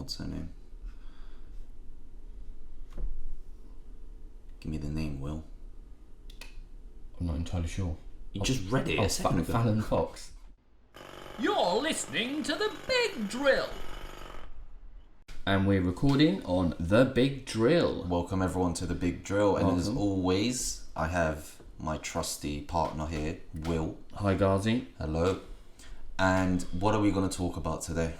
What's her name? Give me the name, Will. I'm not entirely sure. You just read it a second ago. Fallon Fox. You're listening to The Big Drill. And we're recording on The Big Drill. Welcome everyone to The Big Drill. And as Welcome. always, I have my trusty partner here, Will. Hi, Ghazi. Hello. And what are we going to talk about today?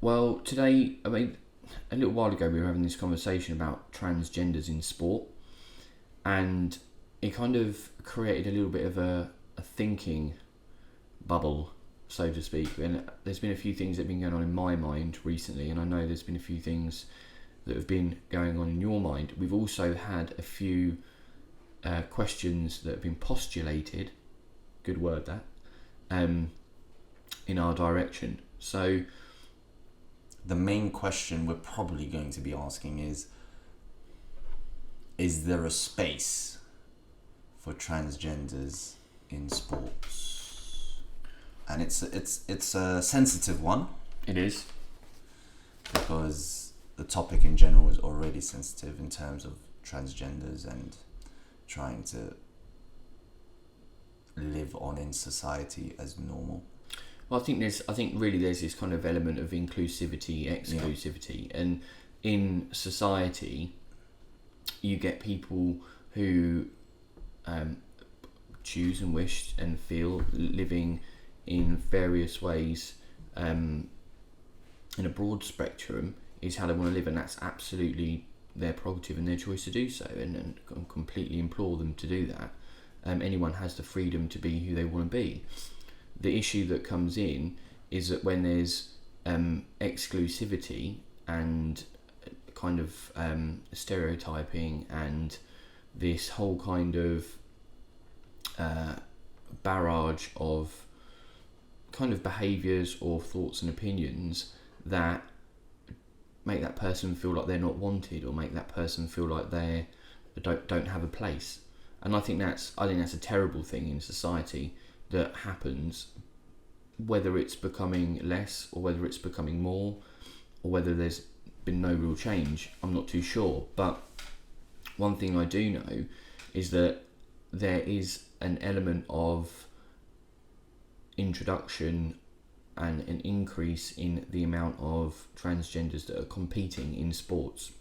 Well, today, a little while ago we were having this conversation about transgenders in sport, and it kind of created a little bit of a thinking bubble, so to speak. And there's been a few things that have been going on in my mind recently, and I know there's been a few things that have been going on in your mind. We've also had a few questions that have been postulated, good word that, in our direction. So the main question we're probably going to be asking is there a space for transgenders in sports? And it's a sensitive one. it is. Because the topic in general is already sensitive in terms of transgenders and trying to live on in society as normal. Well, I think really there's this kind of element of inclusivity, exclusivity, and in society, you get people who choose and wish and feel living in various ways, in a broad spectrum, is how they want to live, and that's absolutely their prerogative and their choice to do so, and completely implore them to do that. Anyone has the freedom to be who they want to be. The issue that comes in is that when there's exclusivity and kind of stereotyping and this whole kind of barrage of kind of behaviours or thoughts and opinions that make that person feel like they're not wanted, or make that person feel like they don't have a place. And I think that's a terrible thing in society that happens, whether it's becoming less or whether it's becoming more, or whether there's been no real change. I'm not too sure, but one thing I do know is that there is an element of introduction and an increase in the amount of transgenders that are competing in sports.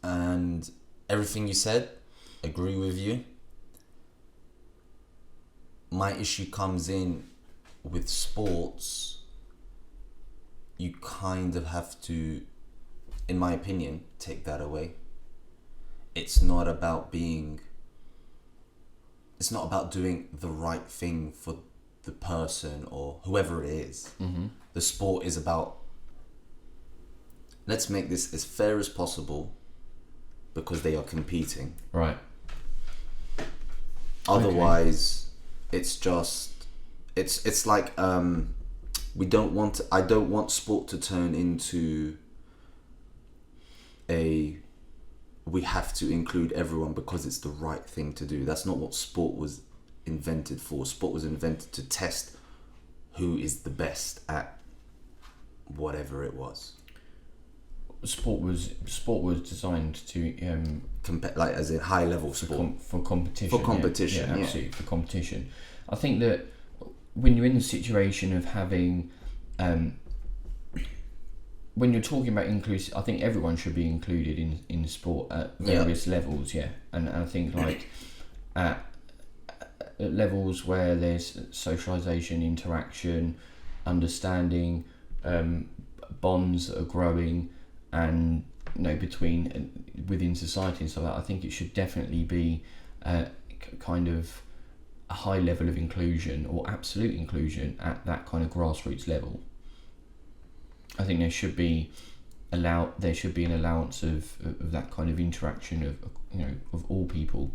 And everything you said, agree with you. My issue comes in with sports. You kind of have to, in my opinion, take that away. It's not about doing the right thing for the person or whoever it is. Mm-hmm. The sport is about, let's make this as fair as possible because they are competing. Right. Otherwise, it's just, it's like, I don't want sport to turn into we have to include everyone because it's the right thing to do. That's not what sport was invented for. Sport was invented to test who is the best at whatever it was. Sport was designed to Like as in high level sport for competition. For competition, yeah, absolutely, for competition. I think that when you're in the situation of having, when you're talking about inclusive, I think everyone should be included in sport at various levels. Yeah, and I think like at levels where there's socialisation, interaction, understanding, bonds that are growing, and within society and stuff like that, I think it should definitely be kind of a high level of inclusion, or absolute inclusion, at that kind of grassroots level. I think there should be an allowance of that kind of interaction of all people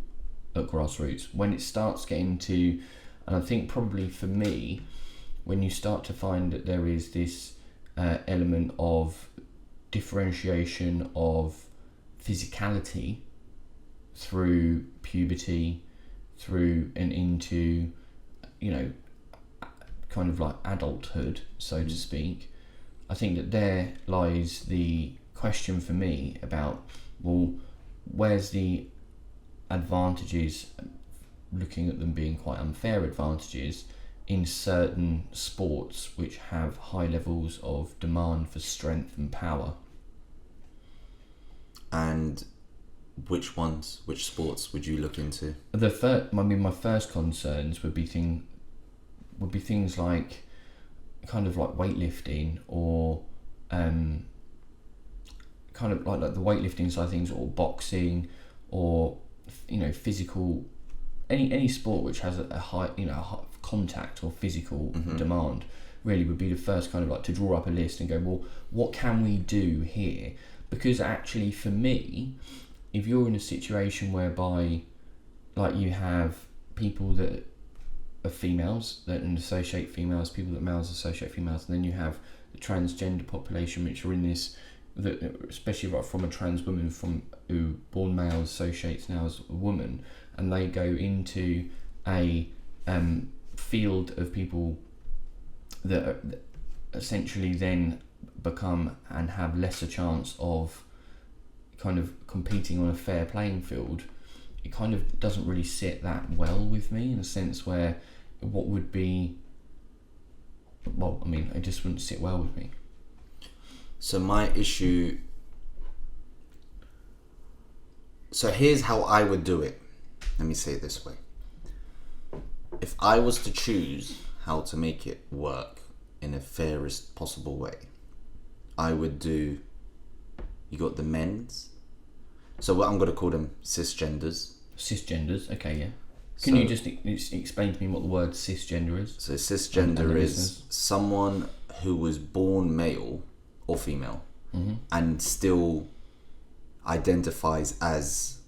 at grassroots. When it starts getting to, and I think probably for me, when you start to find that there is this element of differentiation of physicality through puberty, through and into, kind of like adulthood, so to speak, I think that there lies the question for me about, well, where's the advantages, looking at them being quite unfair advantages, in certain sports which have high levels of demand for strength and power. And which sports would you look into? My first concerns would be things like kind of like weightlifting, or kind of like the weightlifting side of things, or boxing, or physical, any sport which has a high contact or physical demand, really would be the first kind of like to draw up a list and go, well, what can we do here? Because actually for me, if you're in a situation whereby like you have people that are females that associate females, people that males associate females, and then you have the transgender population which are in this, especially right from a trans woman who born male associates now as a woman, and they go into a field of people that essentially then become and have lesser chance of kind of competing on a fair playing field. It kind of doesn't really sit that well with me, in a sense where what would be, well, I mean, it just wouldn't sit well with me. So my issue, so here's how I would do it. Let me say it this way. If I was to choose how to make it work in a fairest possible way, I would do, you got the men's, so what I'm going to call them cisgenders. Cisgenders, okay, yeah. Can you just explain to me what the word cisgender is? So cisgender is someone who was born male or female and still identifies as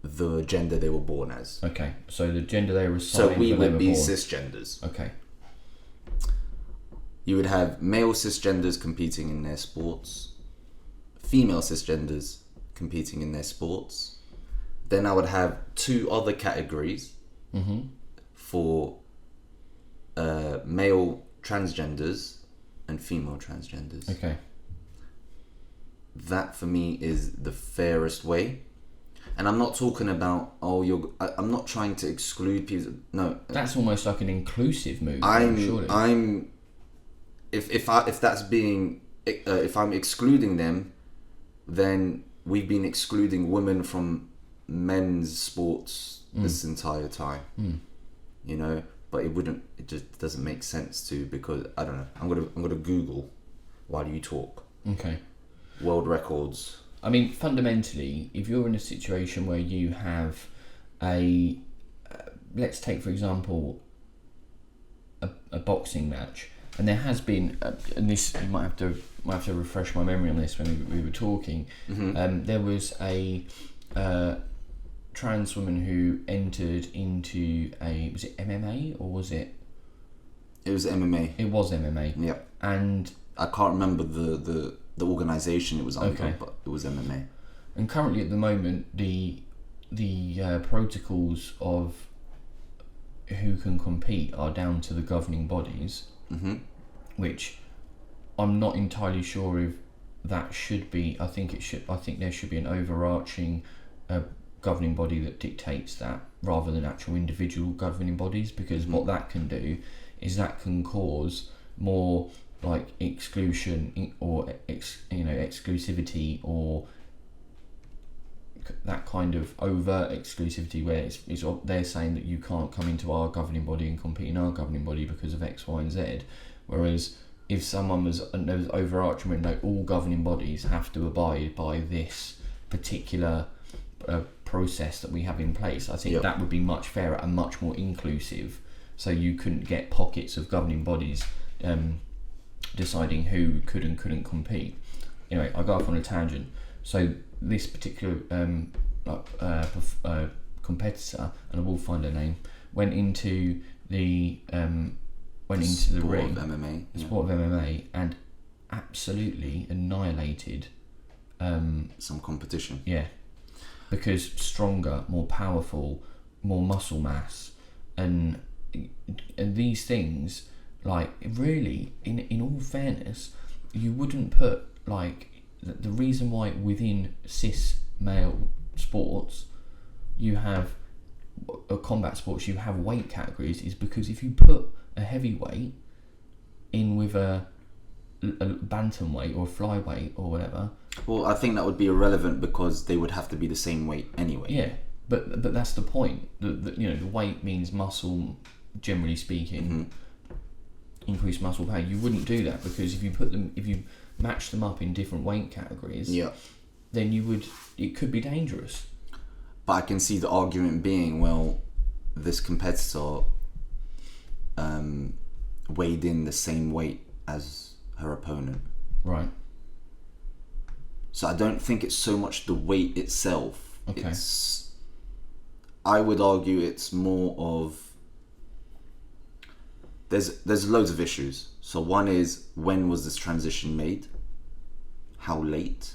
the gender they were born as. Okay, so the gender they were assigned. So we would be born. cisgenders. Okay. You would have male cisgenders competing in their sports, female cisgenders competing in their sports. Then I would have two other categories for male transgenders and female transgenders. Okay. That for me is the fairest way. And I'm not talking about, I'm not trying to exclude people. No. That's almost like an inclusive move. If that's being, if I'm excluding them, then we've been excluding women from men's sports this entire time. But it just doesn't make sense to, because I don't know. I'm gonna Google while you talk. Okay. World records. I mean, fundamentally, if you're in a situation where you have let's take for example a boxing match, and there has been, and this you might have to refresh my memory on this when we were talking. There was a trans woman who entered into was it MMA or was it? It was MMA. It was MMA. Yep. And I can't remember the organisation it was under, okay. But it was MMA. And currently at the moment, the protocols of who can compete are down to the governing bodies, which I'm not entirely sure if that should be. I think there should be an overarching governing body that dictates that, rather than actual individual governing bodies, because what that can do is that can cause more like exclusion or exclusivity, or that kind of overt exclusivity where it's they're saying that you can't come into our governing body and compete in our governing body because of X, Y and Z, whereas if someone was overarching when like all governing bodies have to abide by this particular process that we have in place, I think that would be much fairer and much more inclusive, so you couldn't get pockets of governing bodies deciding who could and couldn't compete. Anyway, I go off on a tangent. So this particular competitor, and I will find her name, went into the ring, Sport of MMA, and absolutely annihilated some competition. Yeah, because stronger, more powerful, more muscle mass, and these things, like really, in all fairness, you wouldn't put like the reason why within cis male sports you have combat sports, you have weight categories, is because if you put a heavyweight in with a bantamweight or a flyweight or whatever. Well, I think that would be irrelevant because they would have to be the same weight anyway. Yeah, but that's the point. The weight means muscle, generally speaking, increased muscle power. You wouldn't do that because if you match them up in different weight categories, then it could be dangerous. But I can see the argument being, well, this competitor weighed in the same weight as her opponent. Right. So I don't think it's so much the weight itself. Okay. I would argue it's more of... There's loads of issues. So one is, when was this transition made? How late?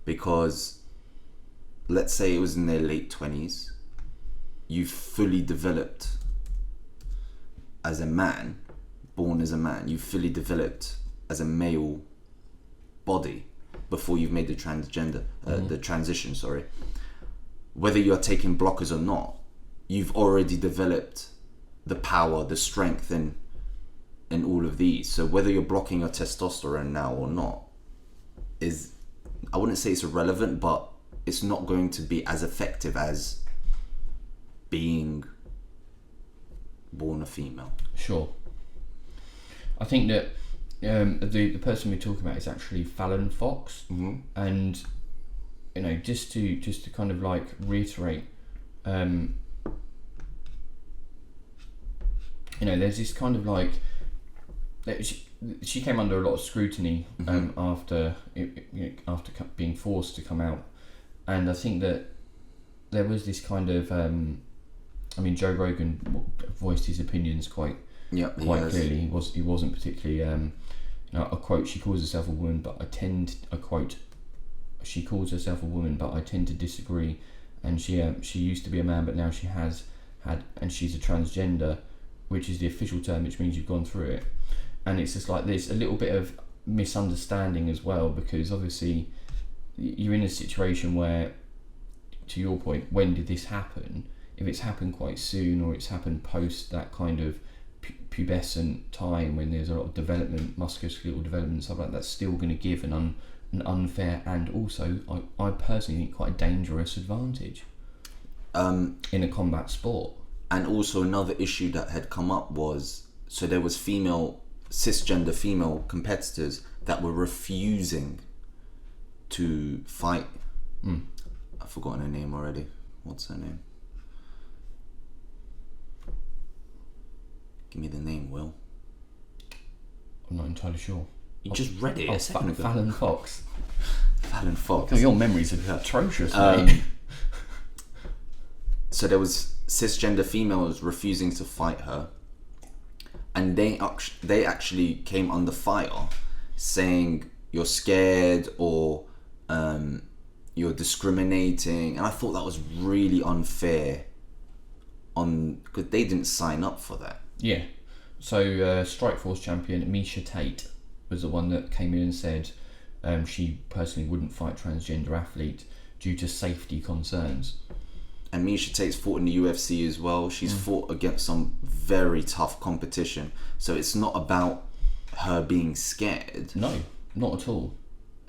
Because let's say it was in their late 20s, you fully developed as a man, born as a man, you fully developed as a male body before you've made the the transition, sorry. Whether you're taking blockers or not, you've already developed the power, the strength in all of these. So whether you're blocking your testosterone now or not is, I wouldn't say it's irrelevant, but it's not going to be as effective as being born a female. Sure. I think that the person we're talking about is actually Fallon Fox, and just to kind of like reiterate, there's this kind of like she came under a lot of scrutiny after being forced to come out, and I think that there was this kind of Joe Rogan voiced his opinions quite clearly. He wasn't particularly a quote, she calls herself a woman, but she calls herself a woman, but I tend to disagree, and she used to be a man, but now she has had, and she's a transgender, which is the official term, which means you've gone through it. And it's just like there's a little bit of misunderstanding as well, because obviously you're in a situation where, to your point, when did this happen? If it's happened quite soon, or it's happened post that kind of pubescent time when there's a lot of development, musculoskeletal development, stuff like that, that's still going to give an unfair, and also I personally think quite a dangerous advantage in a combat sport. And also another issue that had come up was, so there was cisgender female competitors that were refusing to fight. I've forgotten her name already. What's her name? Give me the name, Will. I'm not entirely sure. You just read it a second ago. Fallon Fox. Fallon Fox. Oh, your memories are atrocious, mate. So there was cisgender females refusing to fight her, and they actually came under fire, saying you're scared or you're discriminating, and I thought that was really unfair. Because they didn't sign up for that. Yeah. So Strikeforce champion Misha Tate was the one that came in and said she personally wouldn't fight transgender athlete due to safety concerns. And Misha Tate's fought in the UFC as well. She's fought against some very tough competition. So it's not about her being scared. No, not at all.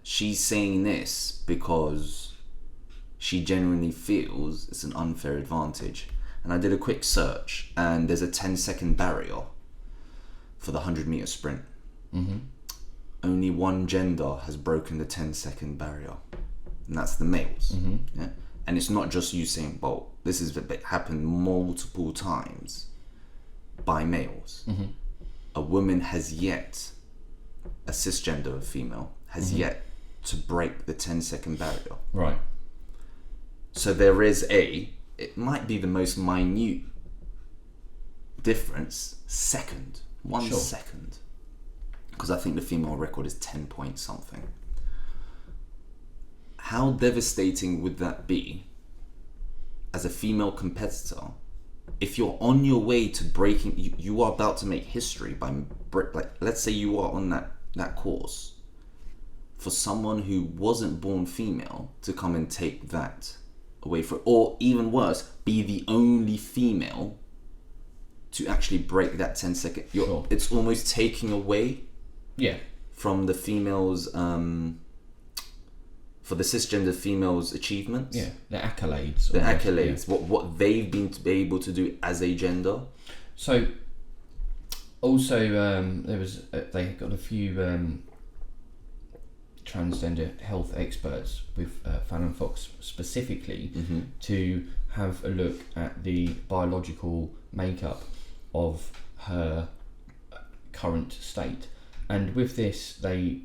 She's saying this because she genuinely feels it's an unfair advantage. And I did a quick search, and there's a 10-second barrier for the 100-meter sprint. Only one gender has broken the 10-second barrier, and that's the males. Yeah? And it's not just Usain Bolt. This has happened multiple times by males. A woman has yet, a cisgender female, has yet to break the 10-second barrier. Right. So there is it might be the most minute difference, one second. Because I think the female record is 10 point something. How devastating would that be as a female competitor if you're on your way to breaking, you are about to make history by let's say you are on that course. For someone who wasn't born female to come and take that away from, or even worse, be the only female to actually break that 10-second. Sure. It's almost taking away from the females, for the cisgender females' achievements. Yeah, the accolades. The accolades, what they've been able to do as a gender. So, also, there was they got a few transgender health experts with Fallon Fox specifically to have a look at the biological makeup of her current state, and with this they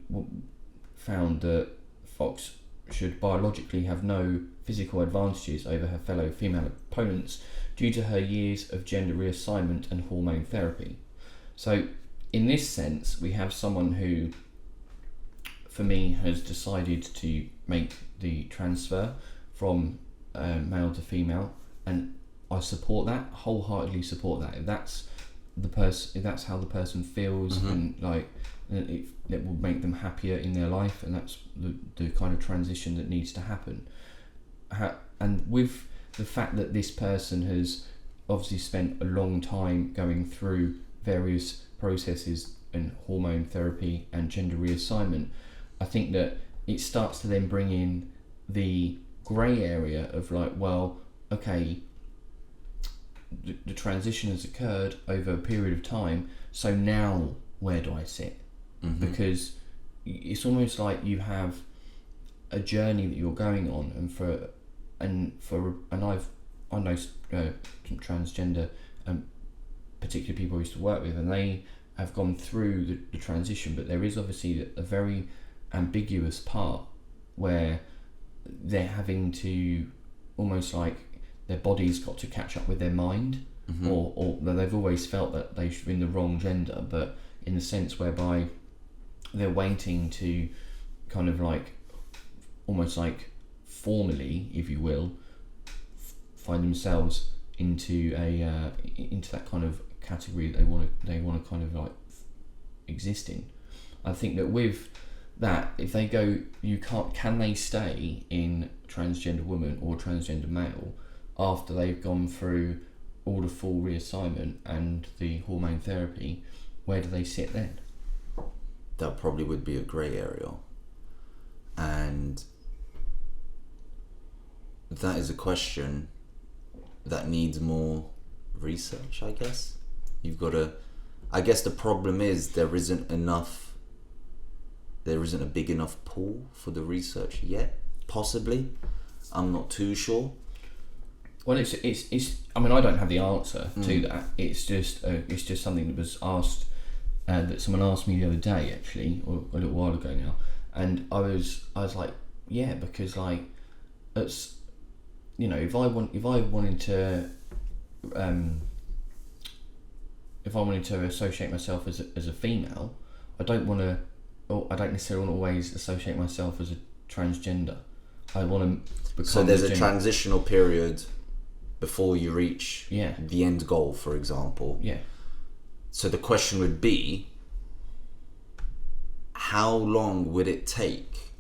found that Fox should biologically have no physical advantages over her fellow female opponents due to her years of gender reassignment and hormone therapy. So in this sense, we have someone who, for me, has decided to make the transfer from male to female, and I support that, wholeheartedly support that. If that's the person, if that's how the person feels, and like it will make them happier in their life, and that's the kind of transition that needs to happen. And with the fact that this person has obviously spent a long time going through various processes and hormone therapy and gender reassignment, I think that it starts to then bring in the grey area of like, well, okay, the transition has occurred over a period of time, so now where do I sit? Because it's almost like you have a journey that you're going on, I know transgender particular people I used to work with, and they have gone through the transition, but there is obviously a very ambiguous part where they're having to almost like their body's got to catch up with their mind, or they've always felt that they should be in the wrong gender, but in the sense whereby they're waiting to kind of like almost like formally, if you will, find themselves into that kind of category that they want to kind of like exist in. I think that with that, if they go, can they stay in transgender woman or transgender male after they've gone through all the full reassignment and the hormone therapy? Where do they sit then? That probably would be a grey area, and that is a question that needs more research, I guess. I guess the problem is there isn't a big enough pool for the research yet, possibly. I'm not too sure. Well, it's I mean, I don't have the answer to that. It's just something that was asked, that someone asked me the other day, actually, or a little while ago now, and I was like, yeah, because like, it's, you know, if I wanted to associate myself as a female, I don't necessarily want to always associate myself as a transgender. I want to become. So there's a transitional period before you reach Yeah. the end goal, for example. Yeah. So the question would be, how long would it take?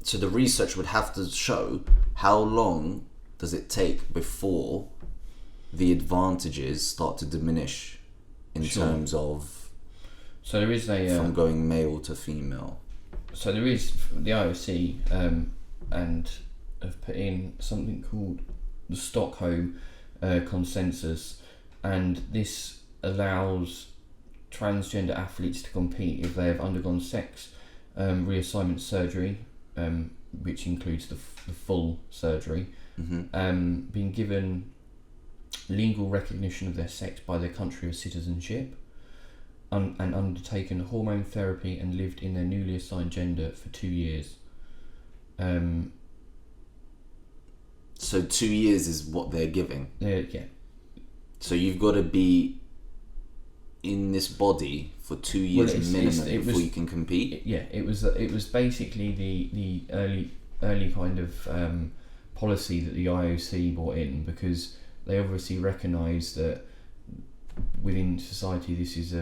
So the research would have to show how long does it take before the advantages start to diminish in Sure. terms of So there is from going male to female. So there is the IOC and have put in something called the Stockholm Consensus, and this allows transgender athletes to compete if they have undergone sex reassignment surgery, which includes the full surgery, being given legal recognition of their sex by their country of citizenship, and undertaken hormone therapy and lived in their newly assigned gender for 2 years. So 2 years is what they're giving. Yeah. So you've got to be in this body for 2 years minimum before you can compete. Yeah, it was basically the early kind of policy that the IOC brought in, because they obviously recognise that within society this is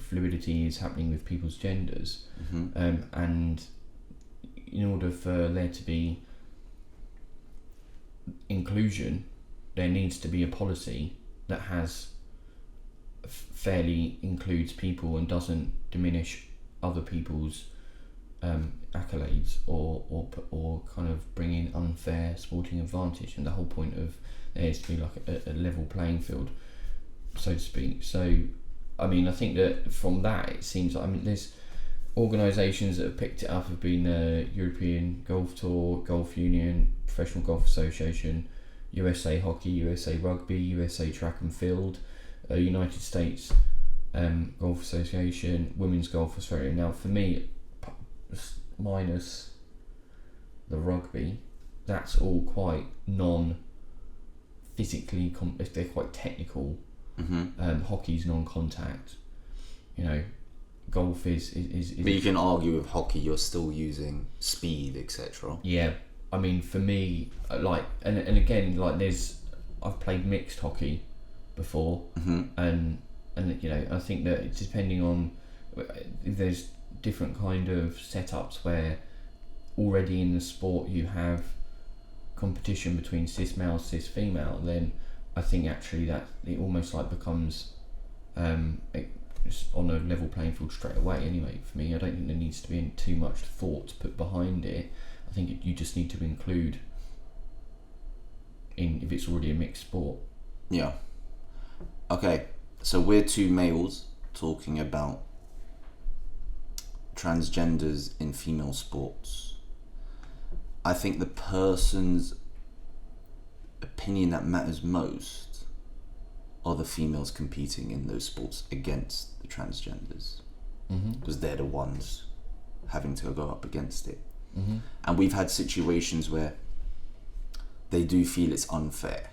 fluidity is happening with people's genders, and in order for there to be inclusion, there needs to be a policy that has fairly includes people and doesn't diminish other people's accolades or kind of bring in unfair sporting advantage. And the whole point of there is to be like a level playing field, so to speak. So I mean, I think that from that it seems like, I mean, there's organisations that have picked it up have been European Golf Tour, Golf Union, Professional Golf Association, USA Hockey, USA Rugby, USA Track and Field, United States Golf Association, Women's Golf Australia. Now for me, minus the rugby, that's all quite non-physically, they're quite technical. Hockey's non-contact, golf is but you can argue with hockey you're still using speed, etc. Yeah, I mean, for me, like, and again, like, I've played mixed hockey before, and I think that it's depending on, there's different kind of setups where already in the sport you have competition between cis male, cis female, then I think actually that it almost like becomes it's on a level playing field straight away. Anyway, for me, I don't think there needs to be too much thought put behind it. I think you just need to include if it's already a mixed sport. Yeah. Okay, so we're two males talking about transgenders in female sports. I think the person's opinion that matters most are the females competing in those sports against the transgenders, because they're the ones having to go up against it. And we've had situations where they do feel it's unfair.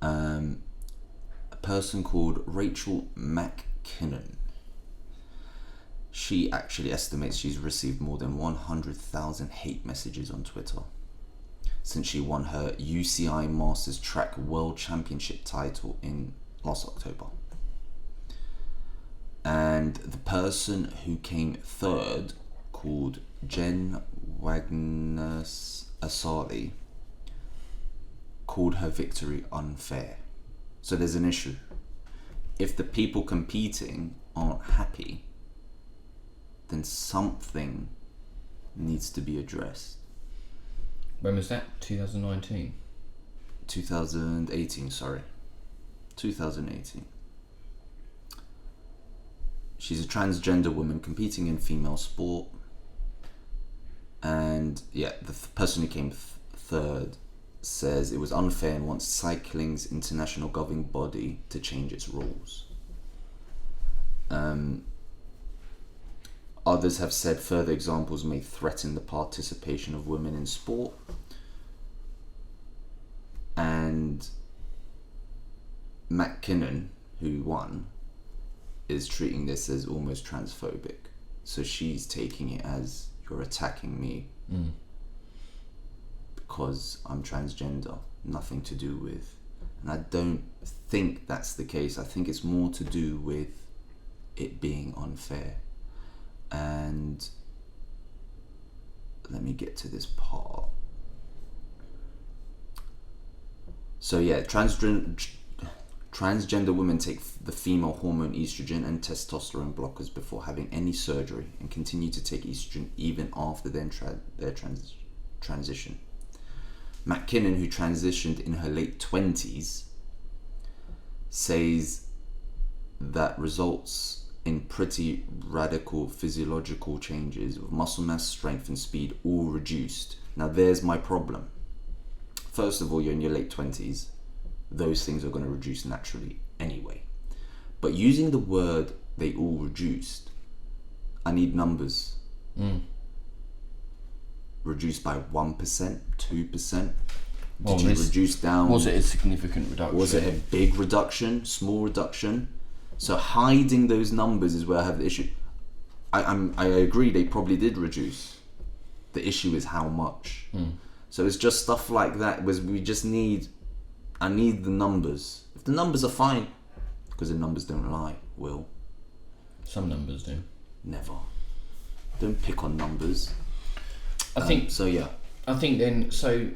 A person called Rachel McKinnon, she actually estimates she's received more than 100,000 hate messages on Twitter since she won her UCI Masters Track World Championship title in last October. And the person who came third, called Jen Wagner Asali, called her victory unfair. So there's an issue. If the people competing aren't happy, then something needs to be addressed. When was that? 2019? 2018, sorry. 2018. She's a transgender woman competing in female sport. And yeah, the person who came third says it was unfair and wants cycling's international governing body to change its rules. Others have said further examples may threaten the participation of women in sport. And McKinnon, who won, is treating this as almost transphobic. So she's taking it as, you're attacking me because I'm transgender, nothing to do with. And I don't think that's the case. I think it's more to do with it being unfair. And let me get to this part. So yeah, transgender women take the female hormone estrogen and testosterone blockers before having any surgery and continue to take estrogen even after their transition. McKinnon, who transitioned in her late 20s, says that results in pretty radical physiological changes of muscle mass, strength and speed all reduced. Now there's my problem. First of all, you're in your late 20s. Those things are going to reduce naturally anyway. But using the word they all reduced, I need numbers. Reduced by 1%, 2%? Did you reduce down? Was it a significant reduction? Was it a big reduction? Small reduction? So hiding those numbers is where I have the issue. I agree they probably did reduce. The issue is how much. So it's just stuff like that. I need the numbers. If the numbers are fine, because the numbers don't lie, Will. Some numbers do. Never. Don't pick on numbers. I think so. Yeah. I think then so.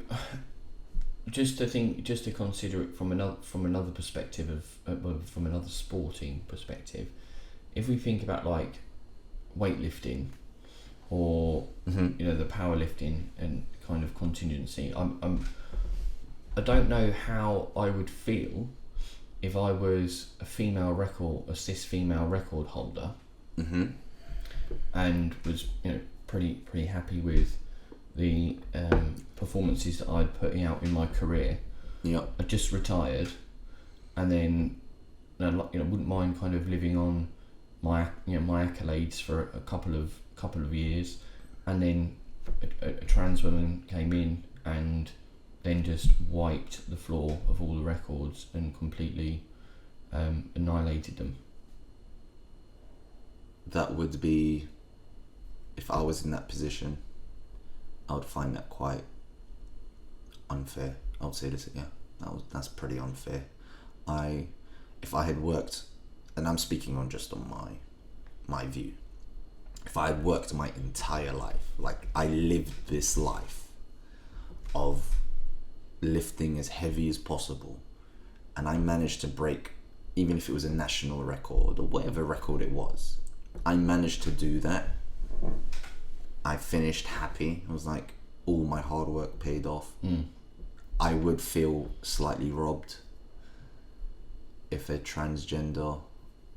Just to consider it from another perspective from another sporting perspective, if we think about like weightlifting, or the powerlifting and kind of contingency, I don't know how I would feel if I was a cis female record holder, and was pretty happy with the performances that I'd put out in my career. Yeah. I just retired, and then wouldn't mind kind of living on my accolades for a couple of years, and then a trans woman came in and then just wiped the floor of all the records and completely annihilated them. That would be, if I was in that position, I would find that quite unfair. I would say this, yeah, that's pretty unfair. If I had worked, and I'm speaking on my view, if I had worked my entire life, like I lived this life of lifting as heavy as possible, and I managed to break, even if it was a national record or whatever record it was, I managed to do that. I finished happy. It was like all my hard work paid off. I would feel slightly robbed if a transgender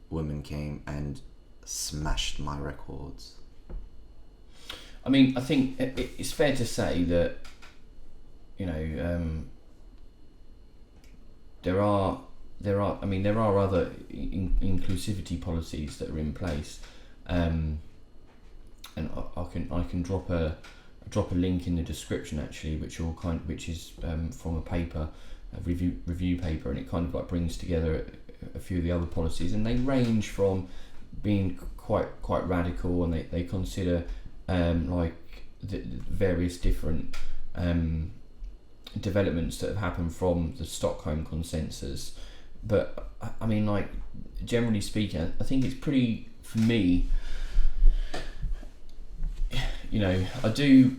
woman came and smashed my records. I mean, I think it's fair to say that there are other inclusivity policies that are in place, and I can drop a link in the description actually, which is from a paper, a review paper, and it kind of like brings together a few of the other policies, and they range from being quite radical, and they consider like the various different developments that have happened from the Stockholm Consensus. But I mean, like, generally speaking, I think it's pretty, for me, I do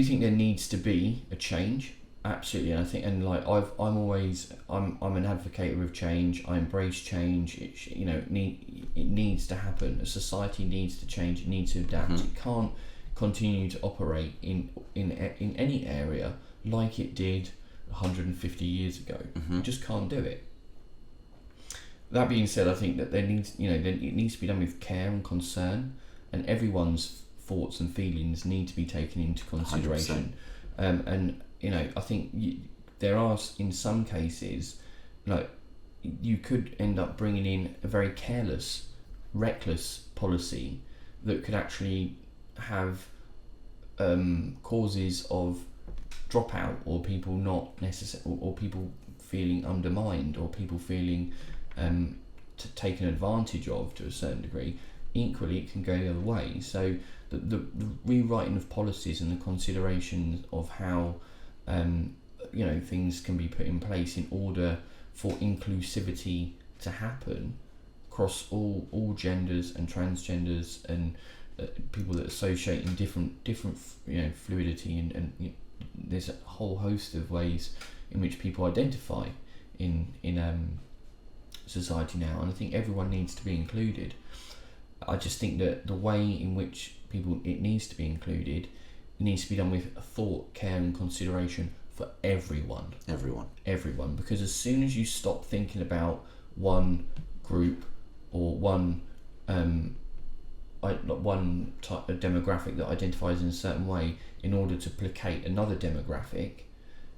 think there needs to be a change, absolutely. And I think, and like I'm an advocate of change. I embrace change. It needs to happen. A society needs to change. It needs to adapt. It can't continue to operate in any area like it did 150 years ago. You just can't do it. That being said, I think that it needs to be done with care and concern, and everyone's thoughts and feelings need to be taken into consideration. And I think there are, in some cases, like, you could end up bringing in a very careless, reckless policy that could actually have causes of dropout, or people not necessarily, or people feeling undermined, or people feeling taken advantage of to a certain degree. Equally, it can go the other way. So the rewriting of policies and the consideration of how things can be put in place in order for inclusivity to happen across all genders and transgenders, and people that associate in different fluidity, and there's a whole host of ways in which people identify in society now, and I think everyone needs to be included. I just think that the way in which it needs to be included needs to be done with thought, care and consideration for everyone, because as soon as you stop thinking about one group or one type of demographic that identifies in a certain way in order to placate another demographic,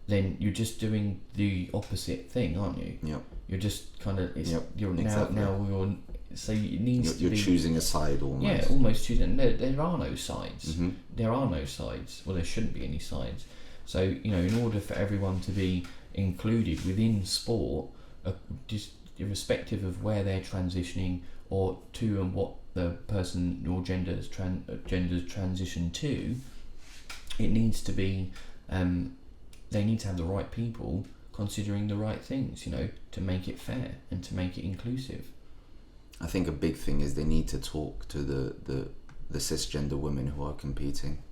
then you're just doing the opposite thing, aren't you? Yep. You're just kind of you're exactly. now you're, so it needs to be, you're choosing a side almost. Yeah, almost choosing. There are no sides. There are no sides. Well, there shouldn't be any sides. So in order for everyone to be included within sport, just irrespective of where they're transitioning or to, and what the person or genders transition to, it needs to be, they need to have the right people considering the right things, you know, to make it fair and to make it inclusive. I think a big thing is they need to talk to the cisgender women who are competing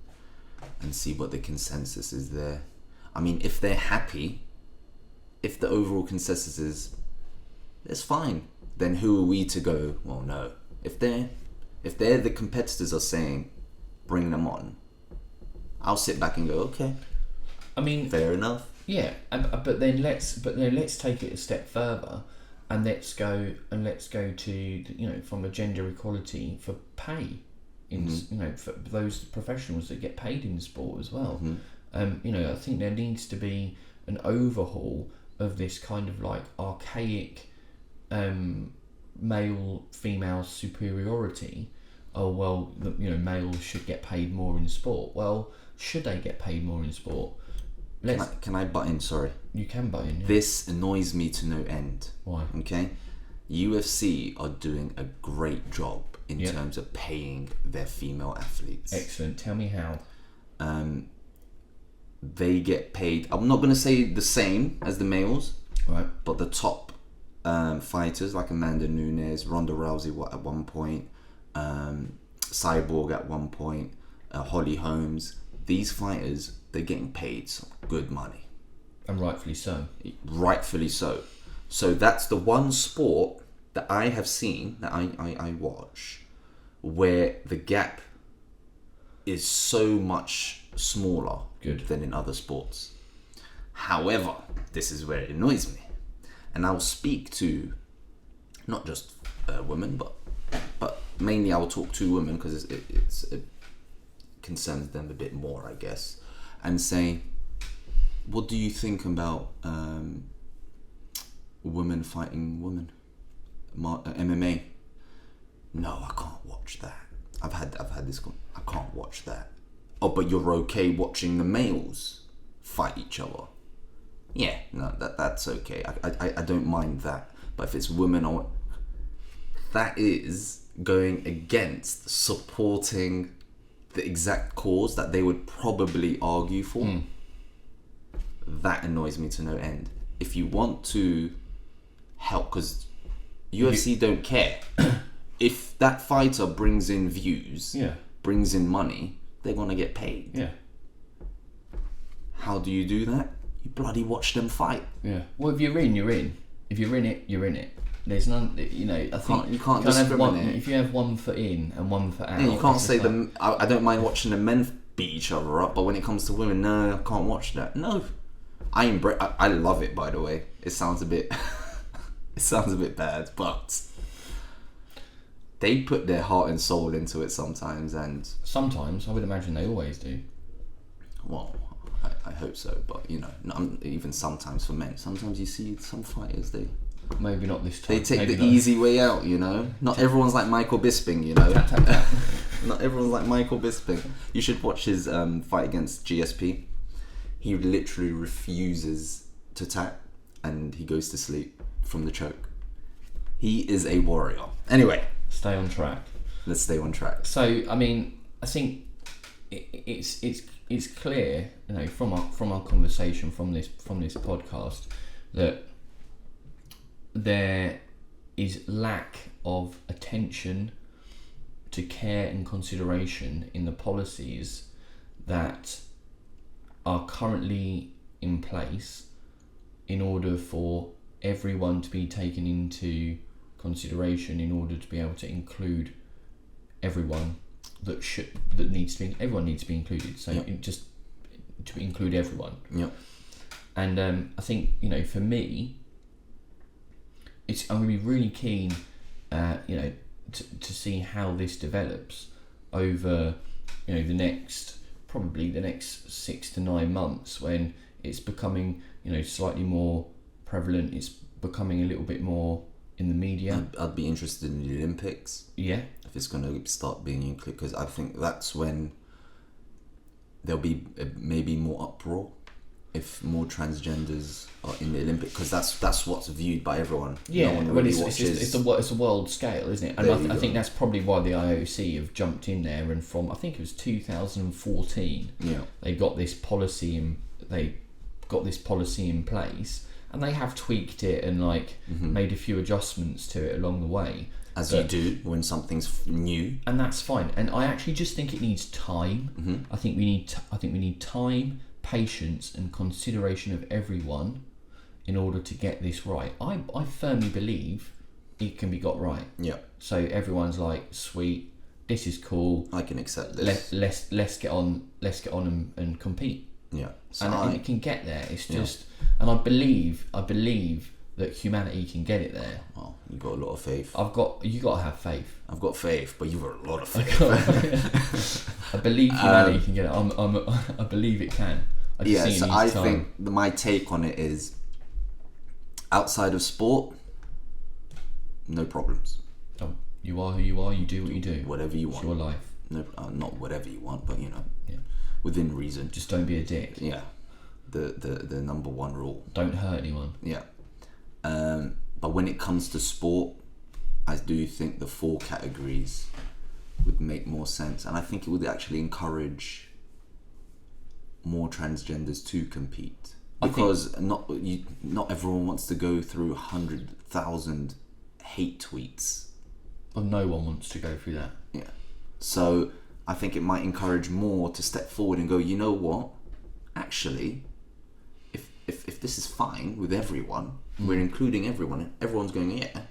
and see what the consensus is there. I mean, if they're happy, if the overall consensus is it's fine, then who are we to go, well, no. If they're the competitors are saying bring them on, I'll sit back and go, okay, I mean, fair enough. Yeah, but then let's take it a step further, and let's go to, you know, from a gender equality for pay in you know, for those professionals that get paid in sport as well. You know, I think there needs to be an overhaul of this kind of like archaic male female superiority. Oh well, you know, males should get paid more in sport. Well, should they get paid more in sport? Can I butt in? Sorry. You can butt in. Yeah. This annoys me to no end. Why? Okay, UFC are doing a great job in terms of paying their female athletes. Excellent. Tell me how. They get paid. I'm not going to say the same as the males, right? But the top fighters like Amanda Nunes, Ronda Rousey, at one point, Cyborg at one point, Holly Holmes. These fighters, they're getting paid some good money. And rightfully so. Rightfully so. So that's the one sport that I have seen, that I watch, where the gap is so much smaller than in other sports. However, this is where it annoys me. And I'll speak to not just women, but mainly I will talk to women because it concerns them a bit more, I guess, and say, what do you think about women fighting women, MMA? No, I can't watch that. I've had this. I can't watch that. Oh, but you're okay watching the males fight each other? Yeah, no, that's okay. I don't mind that. But if it's women, that is going against supporting the exact cause that they would probably argue for. That annoys me to no end. If you want to help, because UFC don't care. If that fighter brings in views, brings in money, they're gonna get paid. Yeah. How do you do that? You bloody watch them fight. Yeah. Well, if you're in, you're in. If you're in it, you're in it. There's none, you know, I think you can't discriminate. If you have one foot in and one foot out. Yeah, you can't say them. I don't mind watching the men beat each other up, but when it comes to women, no, I can't watch that. No, I love it. By the way, it sounds a bit, bad, but they put their heart and soul into it sometimes, and sometimes I would imagine they always do. Well, I hope so, but you know, even sometimes for men, sometimes you see some fighters maybe not this time. They take the easy way out, you know. Not everyone's like Michael Bisping, you know. Tap, tap, tap. Not everyone's like Michael Bisping. You should watch his fight against GSP. He literally refuses to tap, and he goes to sleep from the choke. He is a warrior. Anyway, stay on track. Let's stay on track. So, I mean, I think it's clear, you know, from our conversation from this podcast, that there is lack of attention to care and consideration in the policies that are currently in place in order for everyone to be taken into consideration, in order to be able to include everyone everyone needs to be included. So just to include everyone. Yep. And I think, you know, for me, I'm going to be really keen, you know, to see how this develops over, you know, the next 6 to 9 months, when it's becoming, you know, slightly more prevalent. It's becoming a little bit more in the media. I'd be interested in the Olympics. Yeah. If it's going to start being included, because I think that's when there'll be maybe more uproar if more transgenders are in the Olympic, because that's what's viewed by everyone. Yeah, no one well, really it's watches. a world scale, isn't it? And I think that's probably why the IOC have jumped in there. And from I think it was 2014, they got this policy in place, and they have tweaked it and made a few adjustments to it along the way. As you do when something's new, and that's fine. And I actually just think it needs time. I think we need time, patience, and consideration of everyone in order to get this right. I firmly believe it can be got right. Yeah. So everyone's like, sweet, this is cool. I can accept this. Let's get on and compete. Yeah. So and it can get there. It's just, and I believe that humanity can get it there. Well, you got a lot of faith. You got to have faith. I've got faith, but you've got a lot of faith. I believe humanity can get it. I believe it can. I think my take on it is, outside of sport, no problems. Oh, you are who you are. You do what you do. Whatever you want. It's your life. No, not whatever you want, but within reason. Just don't be a dick. Yeah, the number one rule. Don't hurt anyone. Yeah. But when it comes to sport, I do think the 4 categories would make more sense, and I think it would actually encourage more transgenders to compete, because not everyone wants to go through 100,000 hate tweets. Well, no one wants to go through that. Yeah. So I think it might encourage more to step forward and go, you know what? Actually, if this is fine with everyone, we're including everyone, and everyone's going, yeah,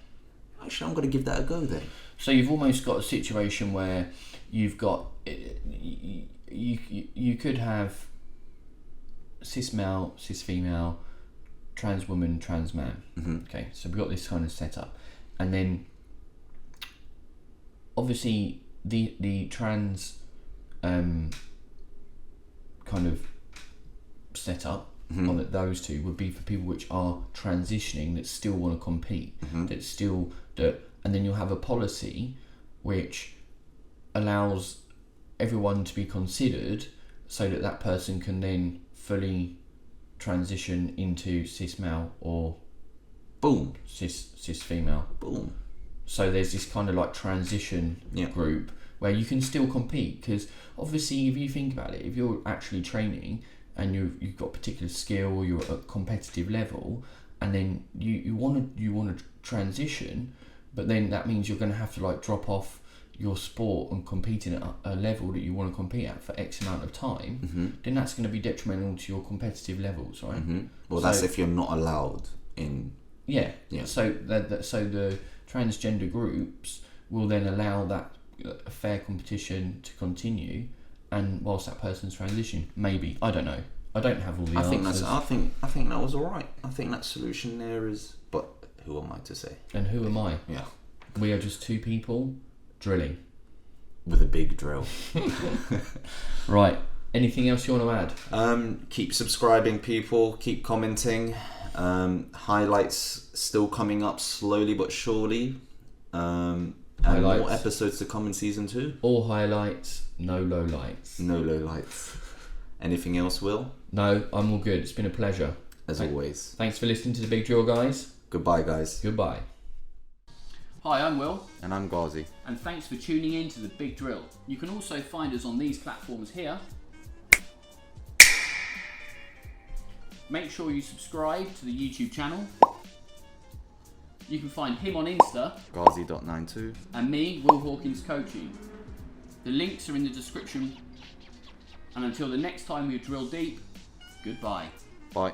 actually I'm going to give that a go then. So you've almost got a situation where you've got, you could have cis male, cis female, trans woman, trans man. Okay, so we've got this kind of setup, and then obviously the trans kind of setup on those two would be for people which are transitioning that still want to compete, and then you'll have a policy which allows everyone to be considered, so that person can then fully transition into cis male or cis female. Boom. So there's this kind of transition group where you can still compete, because obviously if you think about it, if you're actually training and you've got particular skill, or you're at a competitive level, and then you want to transition, but then that means you're going to have to drop off your sport and competing at a level that you want to compete at for X amount of time, then that's going to be detrimental to your competitive levels, right? Well, that's if you're not allowed in. Yeah. So the transgender groups will then allow that fair competition to continue, and whilst that person's transition, maybe, I don't know. I don't have all the answers. I think that was alright. I think that solution there is, but who am I to say? And who am I? Yeah. We are just 2 people drilling. With a big drill. Right. Anything else you want to add? Keep subscribing, people. Keep commenting. Highlights still coming up slowly but surely. And more episodes to come in season 2. All highlights, no lowlights. No lowlights. Anything else, Will? No, I'm all good. It's been a pleasure. As always. Thanks for listening to The Big Drill, guys. Goodbye, guys. Goodbye. Hi, I'm Will. And I'm Ghazi. And thanks for tuning in to The Big Drill. You can also find us on these platforms here. Make sure you subscribe to the YouTube channel. You can find him on Insta, Ghazi.92, and me, Will Hawkins Coaching. The links are in the description. And until the next time we drill deep, goodbye. Bye.